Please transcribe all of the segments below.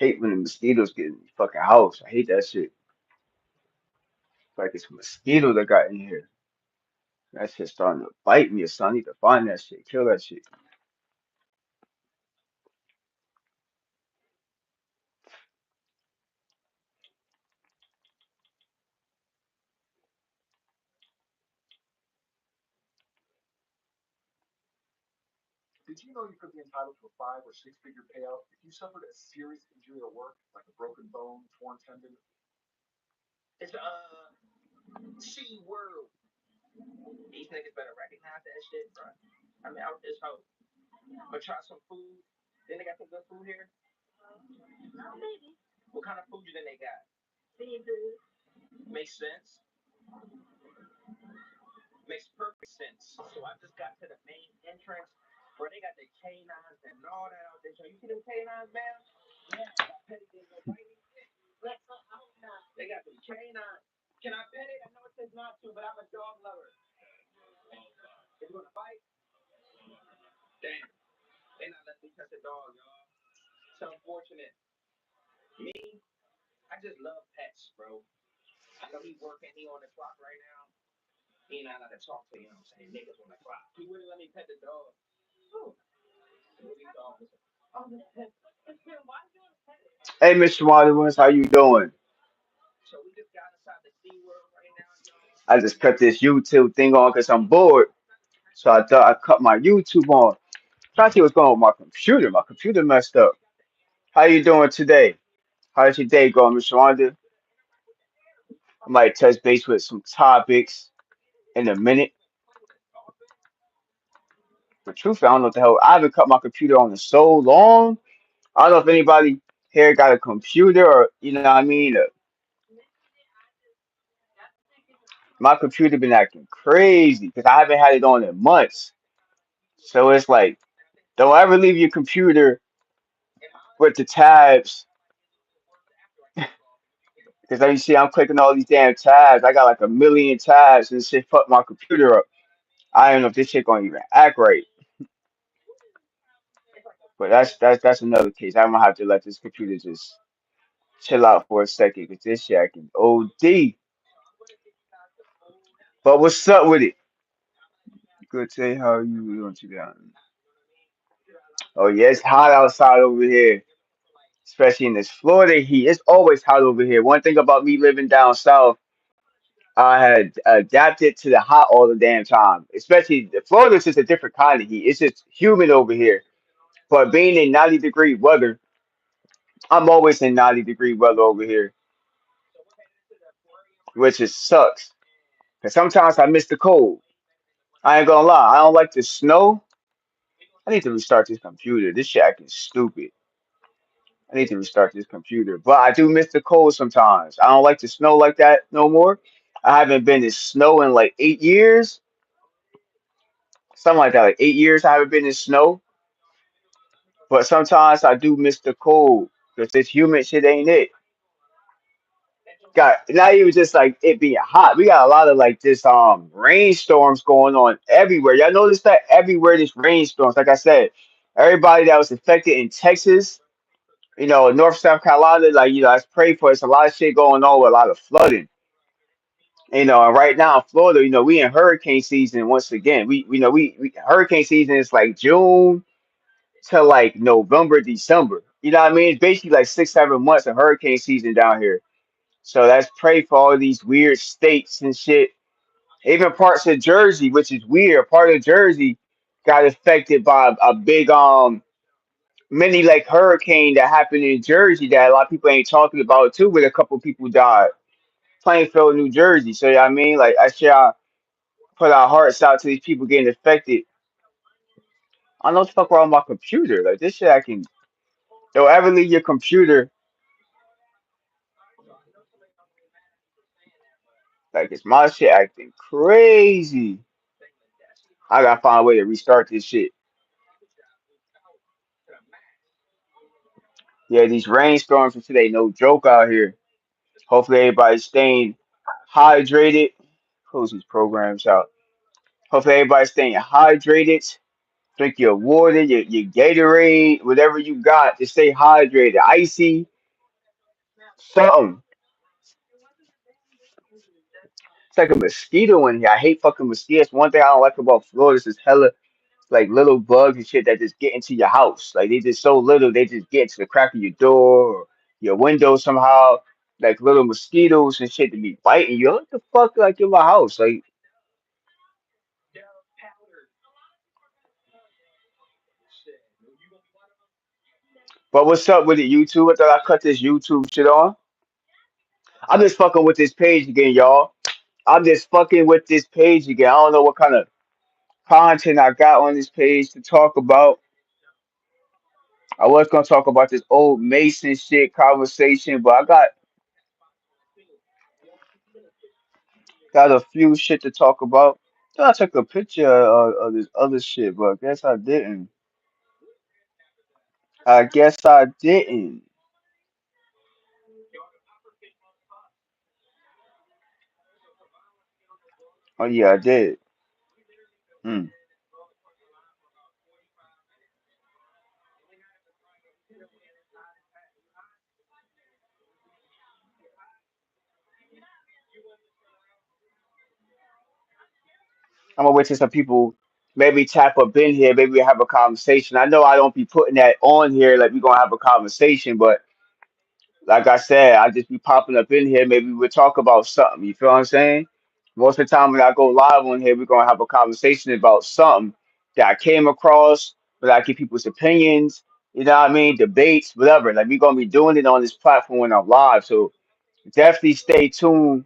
Hate when the mosquitoes get in the fucking house. I hate that shit. Like it's a mosquito that got in here. That shit's starting to bite me, so I need to find that shit, kill that shit. Hey, Mr. Waterwoods, how you doing? I just cut this YouTube thing on because I'm bored. So I thought I cut my YouTube on. Trying to see what's going on with my computer. My computer messed up. How you doing today? How's your day going, Mr. Wanda? I might touch base with some topics in a minute. The truth, I don't know what the hell. I haven't cut my computer on in so long. I don't know if anybody here got a computer or what I mean. My computer been acting crazy because I haven't had it on in months. So it's like, don't ever leave your computer with the tabs because as you see, I'm clicking all these damn tabs. I got like a million tabs and this shit fucked my computer up. I don't know if this shit gonna even act right. But that's another case. I'm gonna have to let this computer just chill out for a second because this shit acting OD. But what's up with it? Good day. How are you doing today? Oh yeah, it's hot outside over here, especially in this Florida heat. It's always hot over here. One thing about me living down south, I had adapted to the hot all the damn time. Especially Florida's just a different kind of heat. It's just humid over here. But being in 90-degree weather, I'm always in 90-degree weather over here, which is sucks. Cause sometimes I miss the cold. I ain't gonna lie. I don't like the snow. I need to restart this computer. This shit acting stupid. I need to restart this computer. But I do miss the cold sometimes. I don't like the snow like that no more. I haven't been in snow in like 8 years. Something like that. Like 8 years I haven't been in snow. But sometimes I do miss the cold. Because this humid shit ain't it. Got not even just like it being hot. We got a lot of like this rainstorms going on everywhere. Y'all notice that everywhere there's rainstorms. Like I said, everybody that was affected in Texas, North South Carolina, like let's pray for. It's a lot of shit going on with a lot of flooding. And right now in Florida, we in hurricane season once again. We hurricane season is like June to like November, December. You know what I mean? It's basically like 6, 7 months of hurricane season down here. So let's pray for all these weird states and shit. Even parts of Jersey, which is weird. Part of Jersey got affected by a big mini like hurricane that happened in Jersey that a lot of people ain't talking about too, where a couple people died. Plainfield, New Jersey. So I mean, like I shall put our hearts out to these people getting affected. I don't know what the fuck wrong with my computer. Like this shit, I can. Don't ever leave your computer like it's my shit acting crazy. I gotta find a way to restart this shit. Yeah, these rainstorms for today, no joke out here. Hopefully everybody's staying hydrated. Close these programs out. Hopefully everybody's staying hydrated. Drink your water, your Gatorade, whatever you got to stay hydrated. Icy. Something. It's like a mosquito in here. I hate fucking mosquitoes. One thing I don't like about Florida is hella like little bugs and shit that just get into your house. Like they just so little, they just get to the crack of your door or your window somehow. Like little mosquitoes and shit to be biting you. What the fuck, like in my house? Like, but what's up with it, YouTube? I thought I cut this YouTube shit on. I'm just fucking with this page again, y'all. I'm just fucking with this page again. I don't know what kind of content I got on this page to talk about. I was gonna talk about this old Mason shit conversation, but I got a few shit to talk about. Thought I took a picture of this other shit, but I guess I didn't. I guess I didn't. Oh yeah, I did. Hmm. I'm gonna wait till some people maybe tap up in here. Maybe we have a conversation. I know I don't be putting that on here like we gonna have a conversation, but like I said, I just be popping up in here. Maybe we'll talk about something. You feel what I'm saying? Most of the time when I go live on here, we're gonna have a conversation about something that I came across, but I get people's opinions. You know what I mean? Debates, whatever. Like we're gonna be doing it on this platform when I'm live. So definitely stay tuned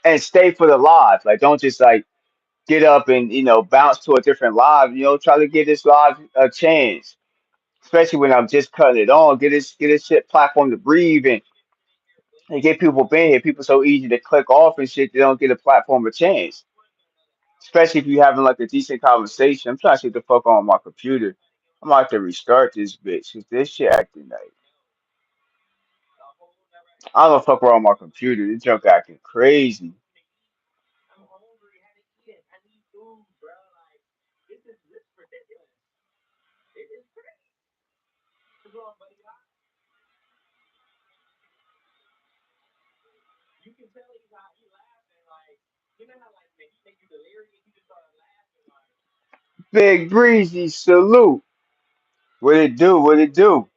and stay for the live. Like don't just like get up and bounce to a different live. Try to give this live a chance, especially when I'm just cutting it on. Get this shit platform to breathe and get people being here. People so easy to click off and shit. They don't get a platform a chance, especially if you having like a decent conversation. I'm trying to see what the fuck on my computer. I'm gonna have to restart this bitch because this shit acting like I don't know fuck wrong with my computer. This junk acting crazy. Big Breezy, salute. What it do? What it do?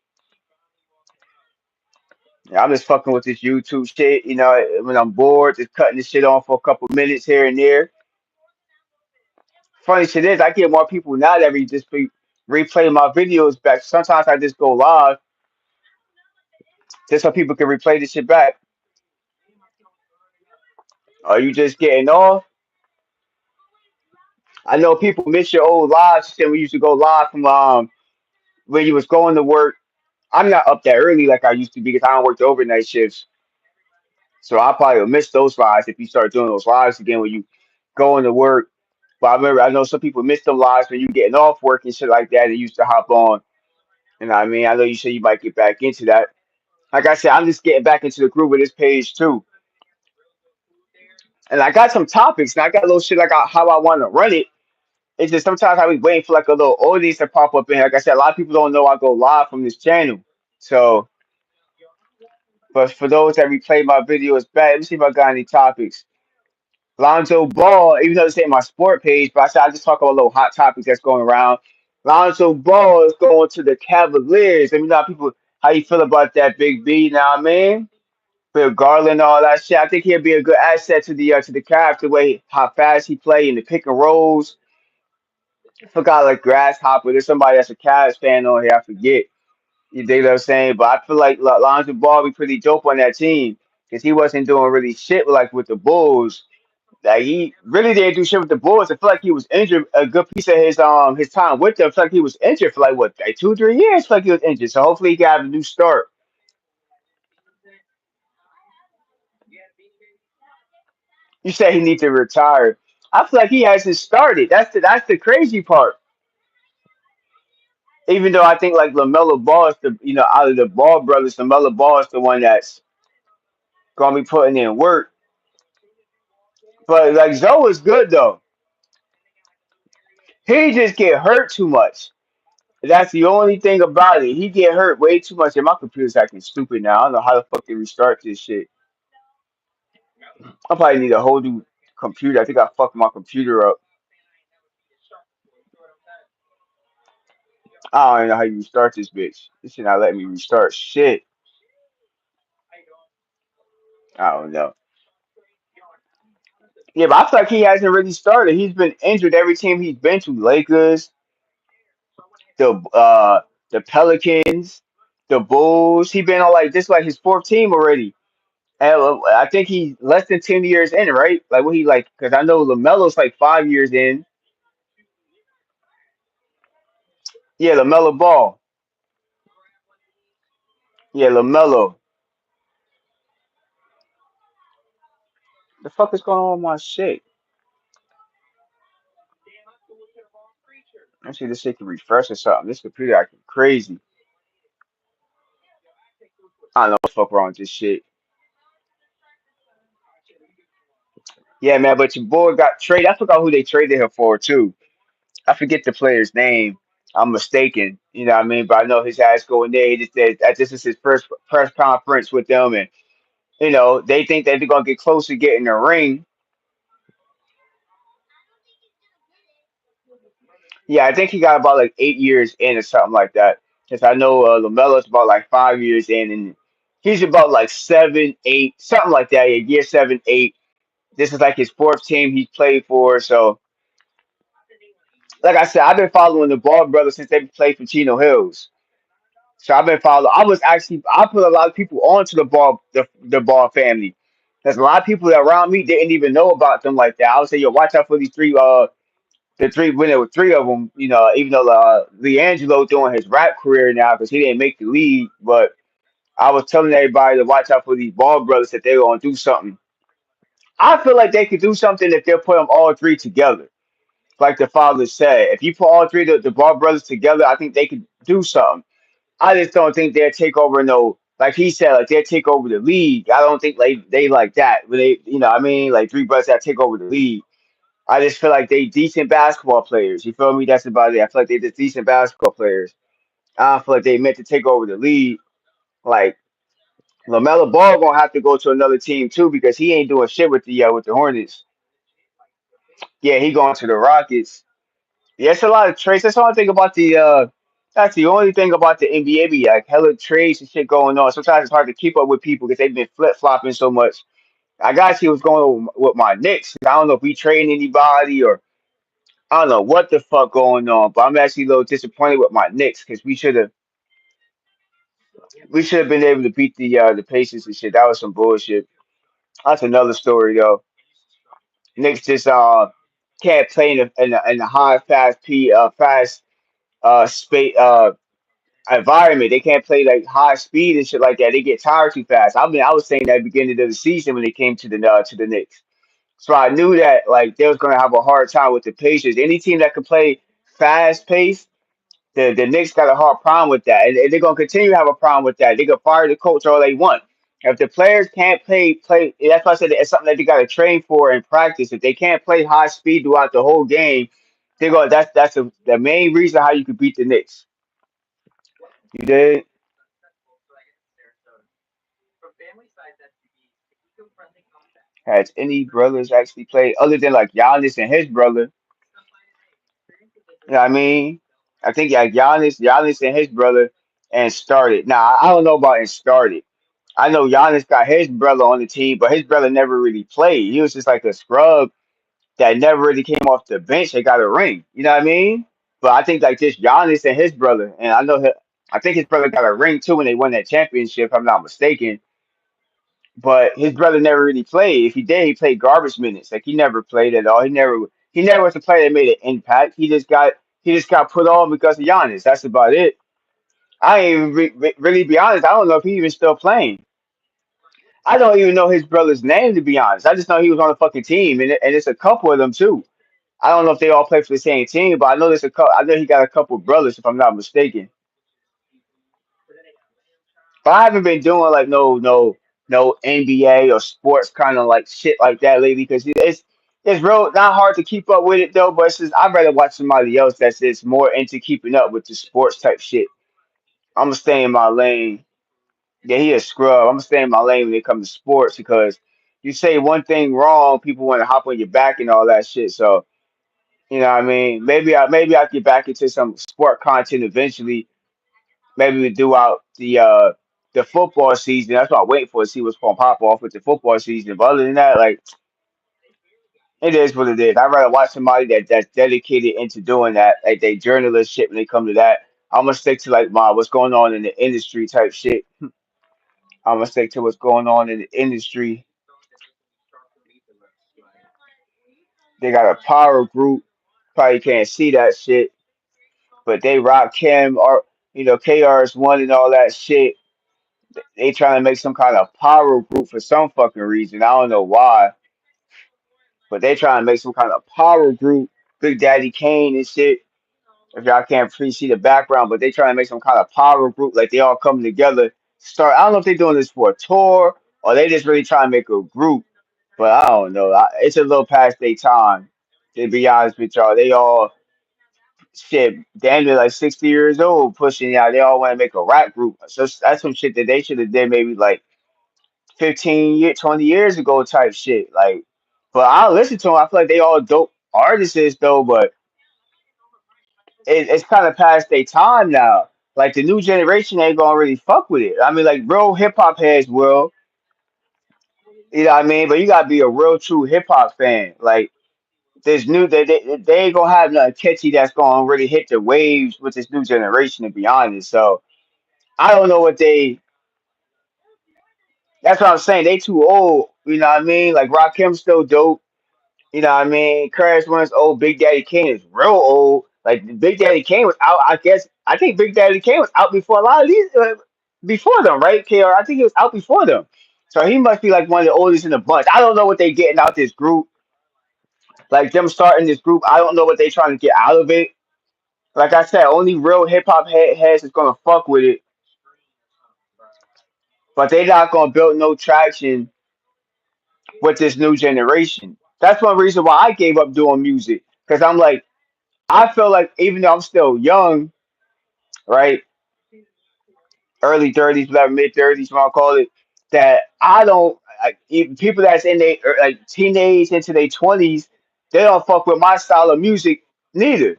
Yeah, I'm just fucking with this YouTube shit. When I'm bored, just cutting this shit on for a couple minutes here and there. Funny shit is, I get more people now that just be replay my videos back. Sometimes I just go live just so people can replay this shit back. Are you just getting off? I know people miss your old lives. Shit, we used to go live from when you was going to work. I'm not up that early like I used to be because I don't work the overnight shifts. So I probably will miss those lives if you start doing those lives again when you going to work. But I know some people miss them lives when you getting off work and shit like that. They used to hop on. And I know you said you might get back into that. Like I said, I'm just getting back into the groove of this page too. And I got some topics and I got a little shit like how I want to run it. It's just sometimes I be waiting for like a little audience to pop up in here. Like I said, a lot of people don't know I go live from this channel. So, but for those that replay my videos back, let me see if I got any topics. Lonzo Ball, even though it's ain't my sport page, but I said I just talk about little hot topics that's going around. Lonzo Ball is going to the Cavaliers. Let me know how you feel about that, Big B. Now, man. Bill Garland, all that shit. I think he'll be a good asset to the Cavs. The way how fast he play in the pick and rolls. I forgot like Grasshopper. There's somebody that's a Cavs fan on here. I forget. You dig what I'm saying? But I feel like Lonzo Ball be pretty dope on that team because he wasn't doing really shit like with the Bulls. Like he really didn't do shit with the Bulls. I feel like he was injured a good piece of his time with them. I feel like he was injured for like what, like 2 3 years. I feel like he was injured. So hopefully he can have a new start. You say he needs to retire. I feel like he hasn't started. That's the crazy part. Even though I think like Lamelo Ball is out of the Ball brothers, Lamelo Ball is the one that's gonna be putting in work. But like Zoe is good though. He just get hurt too much. That's the only thing about it. He get hurt way too much, and my computer's acting stupid now. I don't know how the fuck they restart this shit. I probably need a whole new computer. I think I fucked my computer up. I don't even know how you restart this bitch. This shit not letting me restart shit. I don't know. Yeah, but I feel like he hasn't really started. He's been injured every team he's been to. Lakers, the Pelicans, the Bulls. He been on like this like his fourth team already. And I think he's less than 10 years in, right? Like what he like? Because I know Lamelo's like 5 years in. Yeah, Lamelo Ball. Yeah, Lamelo. The fuck is going on with my shit? Let's see this shit can refresh or something. This computer acting crazy. I don't know what the fuck wrong with this shit. Yeah, man, but your boy got traded. I forgot who they traded him for too. I forget the player's name. I'm mistaken. You know what I mean? But I know his ass going there. He just said that this is his first press conference with them, and they think that they're gonna get close to getting the ring. Yeah, I think he got about like 8 years in or something like that. Because I know Lamelo's about like 5 years in, and he's about like seven, eight, something like that. Yeah, year seven, eight. This is like his fourth team he's played for. So, like I said, I've been following the Ball brothers since they played for Chino Hills. So I've been following. I put a lot of people onto the Ball family. There's a lot of people that around me didn't even know about them like that. I would say, yo, watch out for these three. The three when there were three of them. Even though Leangelo doing his rap career now because he didn't make the league, but I was telling everybody to watch out for these Ball brothers that they're gonna do something. I feel like they could do something if they put them all three together. Like the father said, if you put all three of the Ball brothers together, I think they could do something. I just don't think they'll take over no like he said, like they'll take over the league. I don't think like they like that. When they what I mean, like three brothers that take over the league. I just feel like they decent basketball players. You feel me? That's about it. I feel like they just decent basketball players. I don't feel like they meant to take over the league. Like Lamelo Ball gonna have to go to another team too because he ain't doing shit with the Hornets. Yeah, he going to the Rockets. Yeah, it's a lot of trades. That's the only thing about the that's the only thing about the NBA. Be like hella trades and shit going on. Sometimes it's hard to keep up with people because they've been flip flopping so much. I gotta see what's going on with my Knicks. I don't know if we trading anybody or I don't know what the fuck going on. But I'm actually a little disappointed with my Knicks because we should have been able to beat the Pacers and shit. That was some bullshit. That's another story though. Knicks just can't play in a high fast space environment. They can't play like high speed and shit like that. They get tired too fast. I mean, I was saying that at the beginning of the season when they came to the Knicks. So I knew that like they was gonna have a hard time with the Pacers. Any team that could play fast pace, the Knicks got a hard problem with that, and they're gonna continue to have a problem with that. They can fire the coach all they want. If the players can't play, that's why I said it's something that they got to train for and practice. If they can't play high speed throughout the whole game, they go. That's the main reason how you could beat the Knicks. You did. Has any brothers actually played other than like Giannis and his brother? You know what I mean? I think like Giannis and his brother and started. Now I don't know about and started. I know Giannis got his brother on the team, but his brother never really played. He was just like a scrub that never really came off the bench. They got a ring. You know what I mean? But I think like just Giannis and his brother, and I think his brother got a ring too when they won that championship. If I'm not mistaken. But his brother never really played. If he did, he played garbage minutes. Like he never played at all. He never was a player that made an impact. He just got put on because of Giannis. That's about it. I ain't even really be honest. I don't know if he even still playing. I don't even know his brother's name to be honest. I just know he was on the fucking team, and it's a couple of them too. I don't know if they all play for the same team, but I know there's a couple. I know he got a couple of brothers, if I'm not mistaken. But I haven't been doing like no NBA or sports kind of like shit like that lately because It's real not hard to keep up with it though, but it's just I'd rather watch somebody else that's just more into keeping up with the sports type shit. I'm gonna stay in my lane. Yeah, he a scrub. I'm gonna stay in my lane when it comes to sports because you say one thing wrong, people want to hop on your back and all that shit. So you know what I mean? Maybe I get back into some sport content eventually. Maybe we do out the football season. That's what I'm waiting for to see what's gonna pop off with the football season. But other than that, like it is what it is. I'd rather watch somebody that's dedicated into doing that, like they journalist shit when they come to that. I'm gonna stick to like my what's going on in the industry type shit. I'm gonna stick to what's going on in the industry. They got a power group. Probably can't see that shit, but they rock Kim or KRS One and all that shit. They trying to make some kind of power group for some fucking reason. I don't know why, but they trying to make some kind of power group. Big Daddy Kane and shit. If y'all can't pre see the background, but they trying to make some kind of power group, like they all coming together. Start. I don't know if they doing this for a tour or they just really trying to make a group. But I don't know. It's a little past their time. To be honest with y'all, they all shit damn near like 60 years old, pushing out. They all want to make a rap group. So that's some shit that they should have did maybe like 20 years ago type shit. Like, but I listen to them. I feel like they all dope artists though, but it's kind of past their time now. Like the new generation ain't gonna really fuck with it. I mean, like real hip hop heads will, you know what I mean? But you gotta be a real true hip hop fan. Like this new they ain't gonna have nothing catchy that's gonna really hit the waves with this new generation to be honest. So I don't know what they that's what I'm saying. They too old, you know what I mean? Like Rakim's still dope. You know what I mean? Crash One's old. Big Daddy Kane is real old. Like Big Daddy Kane was out. I think Big Daddy Kane was out before a lot of these before them, right? Kr. I think he was out before them. So he must be like one of the oldest in the bunch. I don't know what they getting out this group. Like them starting this group, I don't know what they trying to get out of it. Like I said, only real hip hop heads is gonna fuck with it, but they not gonna build no traction with this new generation. That's one reason why I gave up doing music because I'm like I feel like even though I'm still young, right, early 30s, whatever, mid 30s, what I call it, that I don't like even people that's in their like teenage into their 20s, they don't fuck with my style of music neither.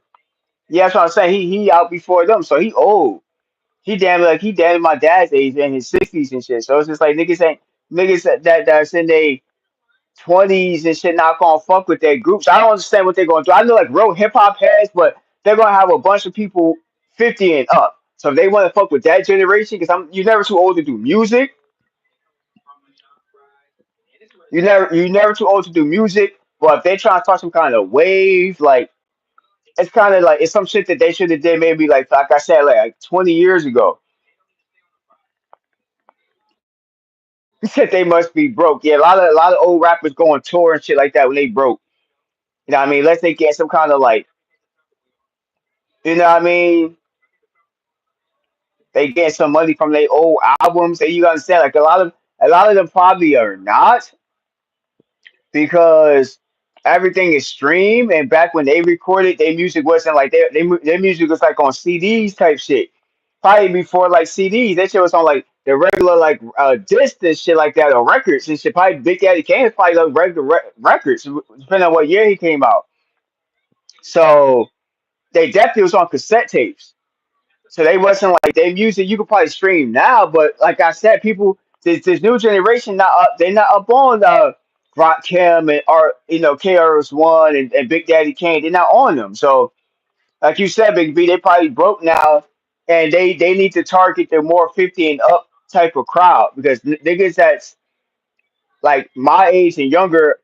Yeah, that's what I'm saying. He out before them, so he old. He damn my dad's age in his 60s and shit. So it's just like niggas that's in their 20s and shit not gonna fuck with their groups. I don't understand what they're gonna do. I know like real hip hop heads, but they're gonna have a bunch of people 50 and up. So if they want to fuck with that generation, because you're never too old to do music. You're never too old to do music. But if they try to start some kind of wave, like it's kind of like it's some shit that they should have did maybe like I said like 20 years ago. You said they must be broke. Yeah, a lot of old rappers go on tour and shit like that when they broke. You know what I mean? Unless they get some kind of like, you know what I mean? They get some money from their old albums. And you understand, like a lot of them probably are not because everything is streamed. And back when they recorded, their music wasn't like their music was like on CDs type shit. Probably before like CDs, that shit was on like the regular like disc and shit like that or records and shit. Probably Big Daddy Kane is probably like regular records, depending on what year he came out. So they definitely was on cassette tapes. So they wasn't like they music you could probably stream now, but like I said, people this new generation not up they not up on Rock Kim and or KRS One and Big Daddy Kane. They're not on them. So like you said, Big B, they probably broke now and they need to target the more 50 and up type of crowd because niggas that's like my age and younger,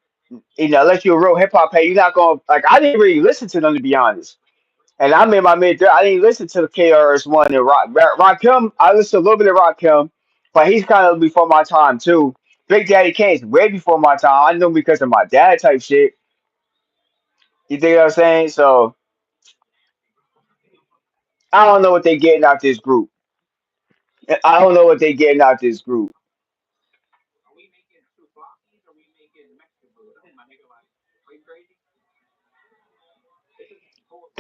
unless you're a real hip hop head, you're not gonna like I didn't really listen to them to be honest. And I'm in my mid. I didn't listen to the KRS One and Rakim. I listened to a little bit of Rakim, but he's kind of before my time too. Big Daddy Kane's way before my time. I knew him because of my dad type shit. You think what I'm saying? So I don't know what they getting out this group. I don't know what they getting out this group.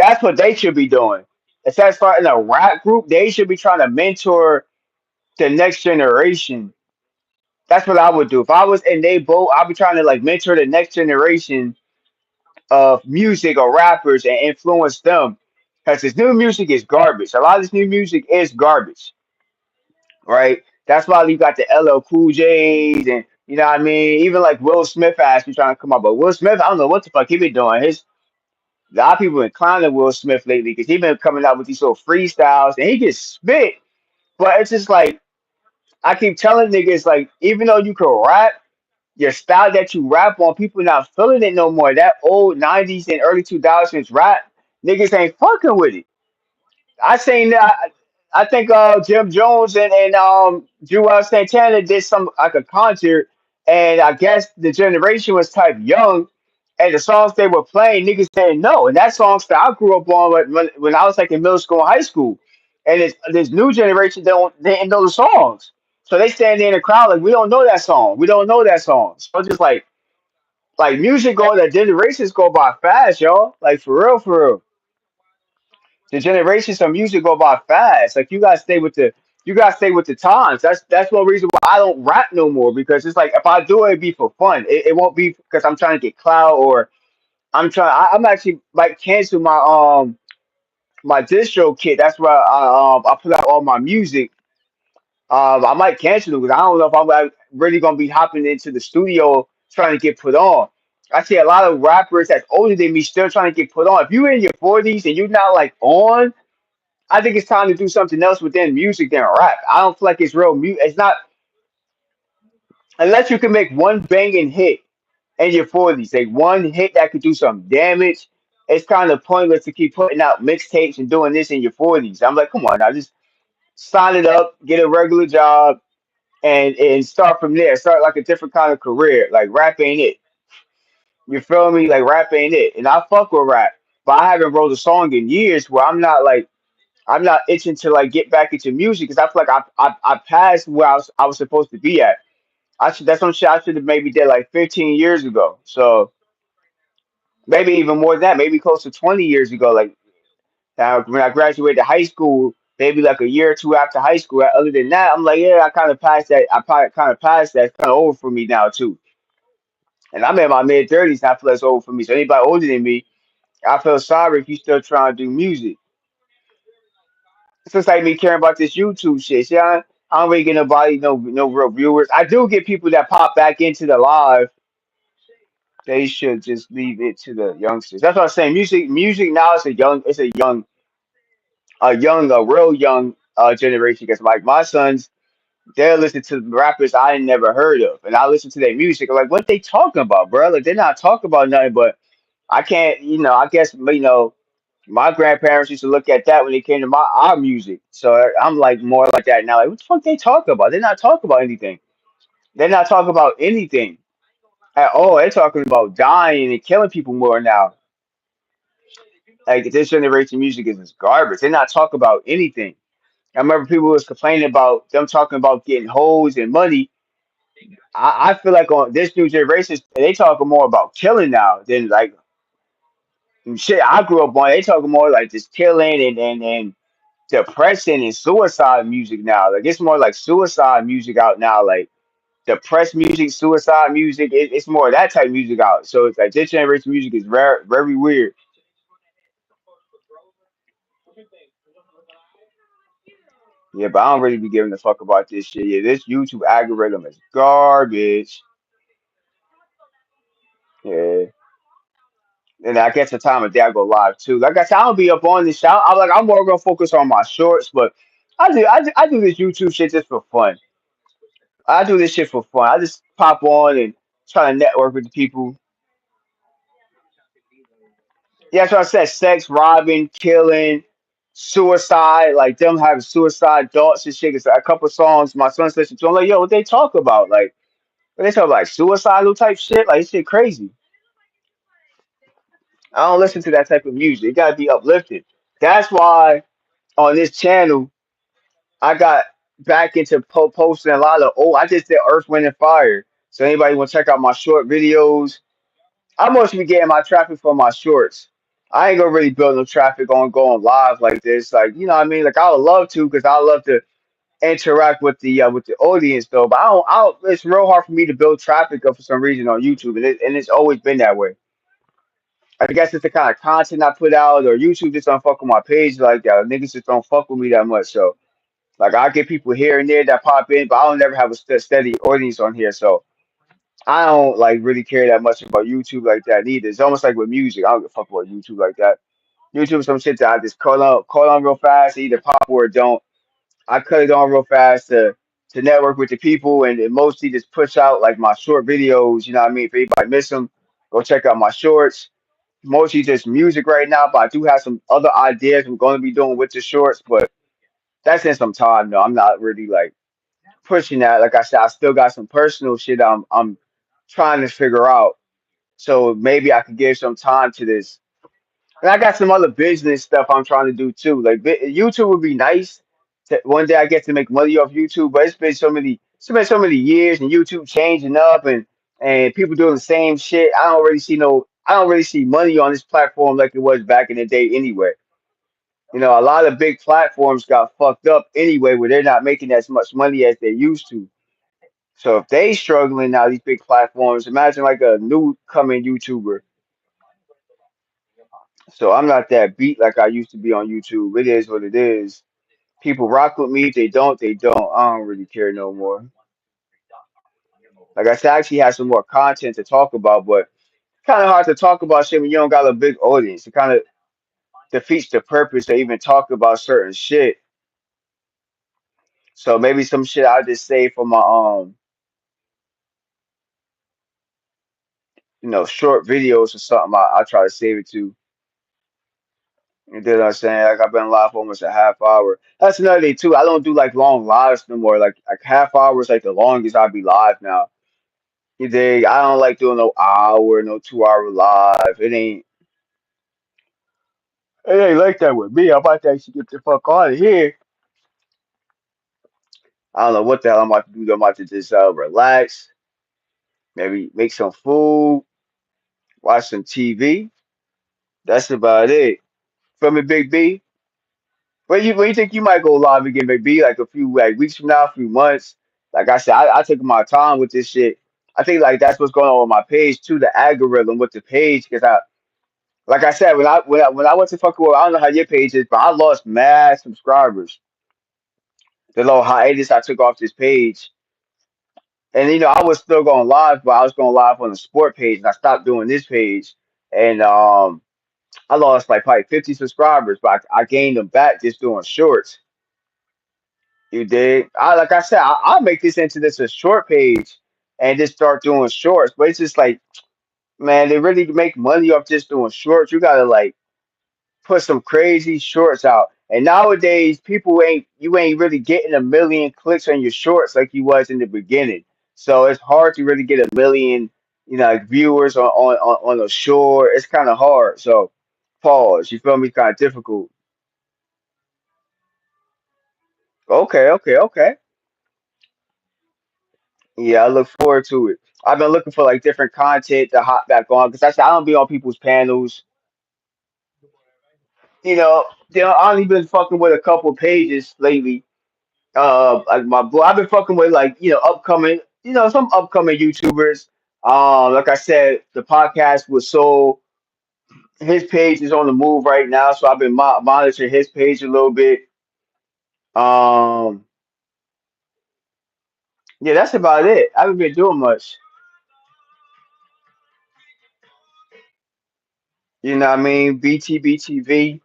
That's what they should be doing. Instead of starting a rap group, they should be trying to mentor the next generation. That's what I would do. If I was in they boat, I'd be trying to like mentor the next generation of music or rappers and influence them. Because this new music is garbage. A lot of this new music is garbage, right? That's why you got the LL Cool J's and you know what I mean. Even like Will Smith has been trying to come up, but Will Smith, I don't know what the fuck he been doing. His A lot of people been clowning Will Smith lately because he been coming out with these little freestyles and he gets spit. But it's just like I keep telling niggas like even though you can rap, your style that you rap on, people not feeling it no more. That old '90s and early 2000s rap, niggas ain't fucking with it. I seen that. I think Jim Jones and Joel Santana did some like a concert, and I guess the generation was type young, and the songs they were playing, niggas didn't know. And that songs that I grew up on when I was like in middle school and high school, and it's, this new generation they didn't know the songs, so they stand there in the crowd like we don't know that song, we don't know that song. So it's just like music go, the generations go by fast, y'all. Like for real, for real the generations of music go by fast. Like you gotta stay with the times. That's one reason why I don't rap no more because it's like if I do it, it'd be for fun. It won't be because I'm trying to get clout or I'm actually like cancel my distro kit. That's where I put out all my music. I might cancel it because I don't know if I'm like, really gonna be hopping into the studio trying to get put on. I see a lot of rappers that's older than me still trying to get put on. If you're in your 40s and you're not like on, I think it's time to do something else within music than rap. I don't feel like it's real music. It's not unless you can make one banging hit in your 40s, like one hit that could do some damage. It's kind of pointless to keep putting out mixtapes and doing this in your 40s. I'm like, come on now, just sign it up, get a regular job, and start from there. Start like a different kind of career. Like rap ain't it. You feel me? Like rap ain't it. And I fuck with rap, but I haven't wrote a song in years where I'm not itching to like get back into music because I feel like I passed where I was supposed to be at. I should That's some shit I should have maybe did like 15 years ago. So maybe even more than that, maybe close to 20 years ago. Like when I graduated high school, maybe like a year or two after high school. Other than that, I'm like, yeah, I kind of passed that. I probably kind of passed that. It's kind of over for me now too. And I'm in my mid 30s. I feel that's over for me. So anybody older than me, I feel sorry if you still trying to do music. It's just like me caring about this YouTube shit. See, I don't really get nobody, no real viewers. I do get people that pop back into the live. They should just leave it to the youngsters. That's what I'm saying. Music now is a real young generation. Because like my sons, they'll listen to rappers I ain't never heard of, and I listen to their music. I'm like, what they talking about, bro? Like they're not talking about nothing. But I can't, I guess my grandparents used to look at that when it came to our music. So I'm like more like that now. Like, what the fuck they talking about? They're not talking about anything. They're not talking about anything at all. They're talking about dying and killing people more now. Like this generation music is just garbage. They're not talking about anything. I remember people was complaining about them talking about getting hoes and money. I feel like on this new generation, they talking more about killing now than like shit I grew up on. They talking more like just killing and depression and suicide music now. Like it's more like suicide music out now. Like depressed music, suicide music. It's more of that type of music out. So it's like this generation music is very weird. Yeah, but I don't really be giving a fuck about this shit. Yeah, this YouTube algorithm is garbage. Yeah. And I guess the time of day I go live too. Like I said, I don't be up on this shit. I'm more gonna focus on my shorts, but I do this YouTube shit just for fun. I do this shit for fun. I just pop on and try to network with the people. Yeah, that's what I said. Sex, robbing, killing, suicide, like them having suicide thoughts and shit. It's like a couple songs my son's listening to. I'm like, yo, what they talk about? Like, what they talk about? Like suicidal type shit? Like, this shit crazy. I don't listen to that type of music. It gotta be uplifted. That's why on this channel, I got back into posting a lot of, I just did Earth, Wind, and Fire. So anybody want to check out my short videos? I'm mostly getting my traffic from my shorts. I ain't gonna really build no traffic on going live like this. Like, you know what I mean? Like, I would love to because I love to interact with the audience though. But I don't. It's real hard for me to build traffic up for some reason on YouTube, and it's always been that way. I guess it's the kind of content I put out, or YouTube just don't fuck with my page like that. Niggas just don't fuck with me that much. So, like, I get people here and there that pop in, but I don't never have a steady audience on here. So, I don't like really care that much about YouTube like that either. It's almost like with music. I don't give a fuck about YouTube like that. YouTube is some shit that I just call on real fast, either pop or it don't. I cut it on real fast to network with the people and mostly just push out like my short videos. You know what I mean? If anybody miss them, go check out my shorts. Mostly just music right now, but I do have some other ideas I'm going to be doing with the shorts. But that's in some time though. I'm not really like pushing that. Like I said, I still got some personal shit I'm trying to figure out. So maybe I could give some time to this. And I got some other business stuff I'm trying to do too. Like YouTube would be nice. To, one day I get to make money off YouTube, but so many years and YouTube changing up and people doing the same shit. I don't really see money on this platform like it was back in the day anyway. You know, a lot of big platforms got fucked up anyway, where they're not making as much money as they used to. So if they struggling now, these big platforms, imagine like a new coming YouTuber. So I'm not that beat like I used to be on YouTube. It is what it is. People rock with me. If they don't, they don't. I don't really care no more. Like I said, I actually have some more content to talk about, but it's kind of hard to talk about shit when you don't got a big audience. It kind of defeats the purpose to even talk about certain shit. So maybe some shit I'll just say for my short videos or something. I'll try to save it to. You know what I'm saying? Like I've been live for almost a half hour. That's another thing too. I don't do like long lives no more. Like half hours like the longest I'll be live now. You dig? I don't like doing no hour, no 2 hour live. It ain't like that with me. I'm about to actually get the fuck out of here. I don't know what the hell I'm about to do. I'm about to just relax, maybe make some food, watch some TV. That's about it. From me, Big B. When you think you might go live again, Big B? Like a few like weeks from now, a few months. Like I said, I took my time with this shit. I think like that's what's going on with my page too, the algorithm with the page. Because like I said, when I went to fucking well, I don't know how your page is, but I lost mad subscribers. The little hiatus I took off this page. And I was still going live, but I was going live on the sport page and I stopped doing this page. And I lost like probably 50 subscribers, but I gained them back just doing shorts. You did. Like I said, I'll make this into this a short page and just start doing shorts. But it's just like, man, they really make money off just doing shorts. You gotta like put some crazy shorts out. And nowadays, people ain't you ain't really getting a million clicks on your shorts like you was in the beginning. So it's hard to really get a million, like viewers on a short. It's kind of hard. So pause. You feel me? Kind of difficult. Okay, okay, okay. Yeah, I look forward to it. I've been looking for like different content to hop back on because I don't be on people's panels. I only been fucking with a couple pages lately. Like my boy, I've been fucking with like upcoming, some upcoming YouTubers. Like I said, the podcast was so his page is on the move right now, so I've been monitoring his page a little bit. Um, yeah, that's about it. I haven't been doing much. You know what I mean? BTBTV.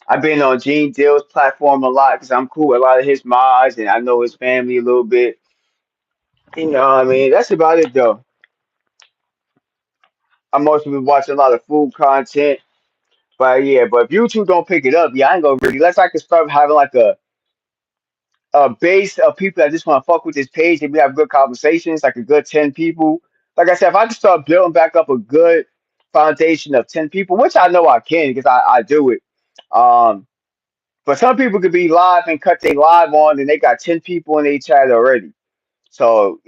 I've been on Gene Deal's platform a lot because I'm cool with a lot of his mods and I know his family a little bit. You know what I mean? That's about it though. I'm also been watching a lot of food content. But yeah, but if YouTube don't pick it up, yeah, I ain't gonna really unless I can start having like a base of people that just want to fuck with this page and we have good conversations, like a good 10 people. Like I said, if I can start building back up a good foundation of 10 people, which I know I can because I do it. Um, but some people could be live and cut their live on and they got 10 people in their chat already. So,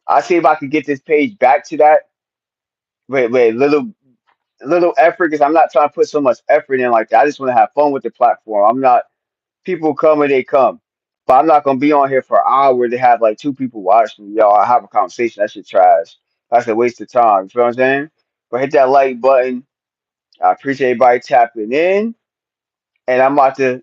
I see if I could get this page back to that with little. little effort because I'm not trying to put so much effort in like that. I just want to have fun with the platform. I'm not people come and they come. But I'm not gonna be on here for an hour to have like two people watch me. Yo, I have a conversation. That shit trash. That's a waste of time. You feel what I'm saying? But hit that like button. I appreciate everybody tapping in. And I'm about to